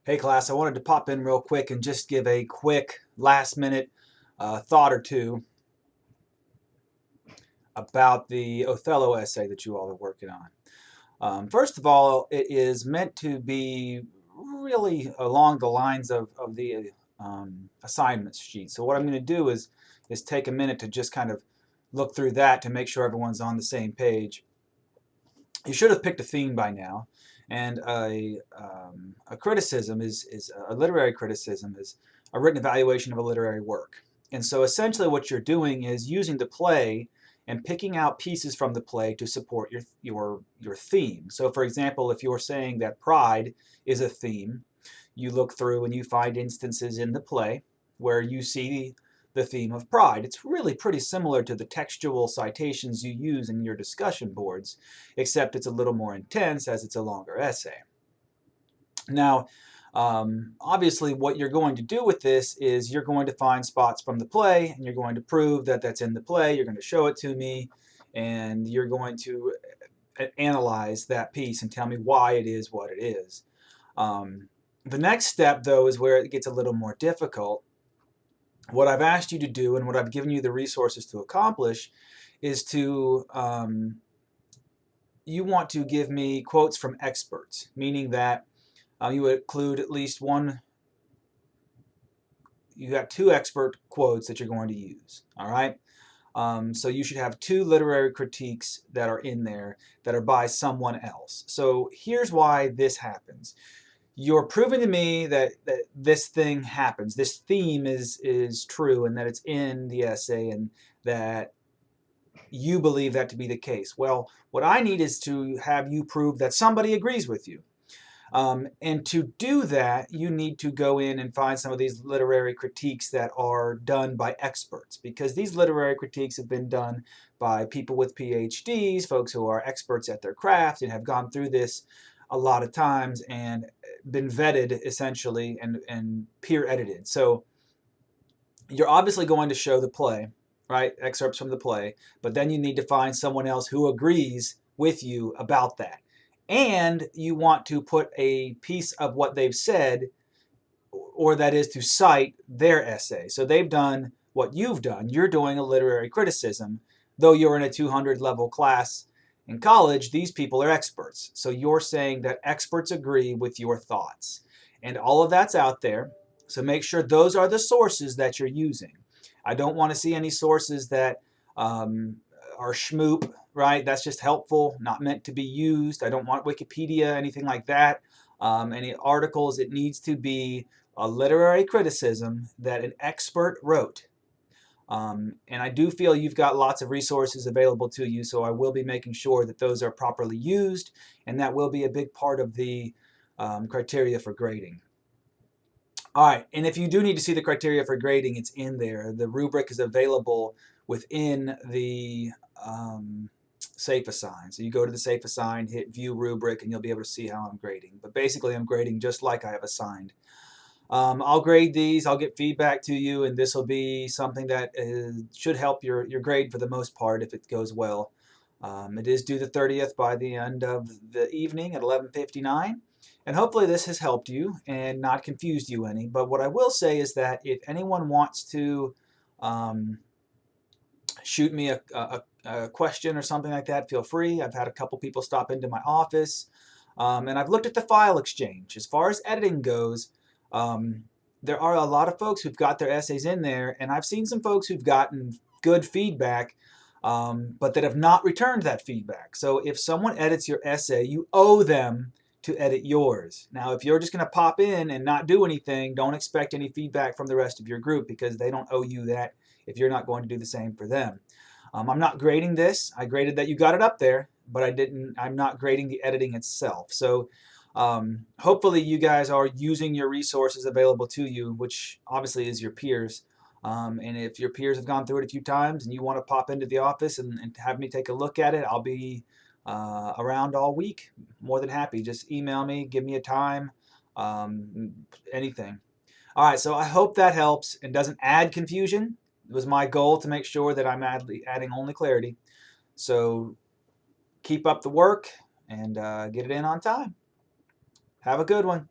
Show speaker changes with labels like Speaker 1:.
Speaker 1: Hey class, I wanted to pop in real quick and just give a quick last minute thought or two about the Othello essay that you all are working on. First of all, it is meant to be really along the lines of the assignments sheet. So what I'm going to do is take a minute to just kind of look through that to make sure everyone's on the same page. You should have picked a theme by now, and a criticism is a literary criticism is a written evaluation of a literary work. And so essentially what you're doing is using the play and picking out pieces from the play to support your theme. So for example, if you're saying that pride is a theme, you look through and you find instances in the play where you see the theme of pride. It's really pretty similar to the textual citations you use in your discussion boards, except it's a little more intense as it's a longer essay. Now, obviously what you're going to do with this is you're going to find spots from the play and you're going to prove that that's in the play. You're going to show it to me and you're going to analyze that piece and tell me why it is what it is. The next step, though, is where it gets a little more difficult. What I've asked you to do and what I've given you the resources to accomplish is to, you want to give me quotes from experts, meaning that you would include at least one, you got two expert quotes that you're going to use, all right? So you should have two literary critiques that are in there that are by someone else. So here's why this happens. You're proving to me that this thing happens, this theme is true and that it's in the essay and that you believe that to be the case. Well, what I need is to have you prove that somebody agrees with you. And to do that, you need to go in and find some of these literary critiques that are done by experts, because these literary critiques have been done by people with PhDs, folks who are experts at their craft and have gone through this a lot of times and been vetted essentially and peer edited. So you're obviously going to show the play, right? Excerpts from the play, but then you need to find someone else who agrees with you about that. And you want to put a piece of what they've said, or that is to cite their essay. So they've done what you've done. You're doing a literary criticism. Though you're in a 200 level class in college, these people are experts. So you're saying that experts agree with your thoughts. And all of that's out there. So make sure those are the sources that you're using. I don't want to see any sources that are schmoop, right? That's just helpful, not meant to be used. I don't want Wikipedia, anything like that. Any articles, it needs to be a literary criticism that an expert wrote. And I do feel you've got lots of resources available to you, so I will be making sure that those are properly used, and that will be a big part of the criteria for grading. All right, and if you do need to see the criteria for grading, it's in there. The rubric is available within the Safe Assign. So you go to the Safe Assign, hit View Rubric, and you'll be able to see how I'm grading. But basically, I'm grading just like I have assigned. I'll grade these, I'll get feedback to you, and this will be something that should help your grade for the most part if it goes well. It is due the 30th by the end of the evening at 11:59. And hopefully this has helped you and not confused you any. But what I will say is that if anyone wants to shoot me a question or something like that, feel free. I've had a couple people stop into my office. And I've looked at the file exchange. As far as editing goes, there are a lot of folks who've got their essays in there, and I've seen some folks who've gotten good feedback, but that have not returned that feedback. So if someone edits your essay, you owe them to edit yours. Now, if you're just going to pop in and not do anything, don't expect any feedback from the rest of your group, because they don't owe you that if you're not going to do the same for them. I'm not grading this. I graded that you got it up there, but I'm not grading the editing itself. So hopefully you guys are using your resources available to you, which obviously is your peers. And if your peers have gone through it a few times and you want to pop into the office and have me take a look at it, I'll be around all week. More than happy. Just email me, give me a time, anything. All right, so I hope that helps and doesn't add confusion. It was my goal to make sure that I'm adding only clarity. So keep up the work and get it in on time. Have a good one.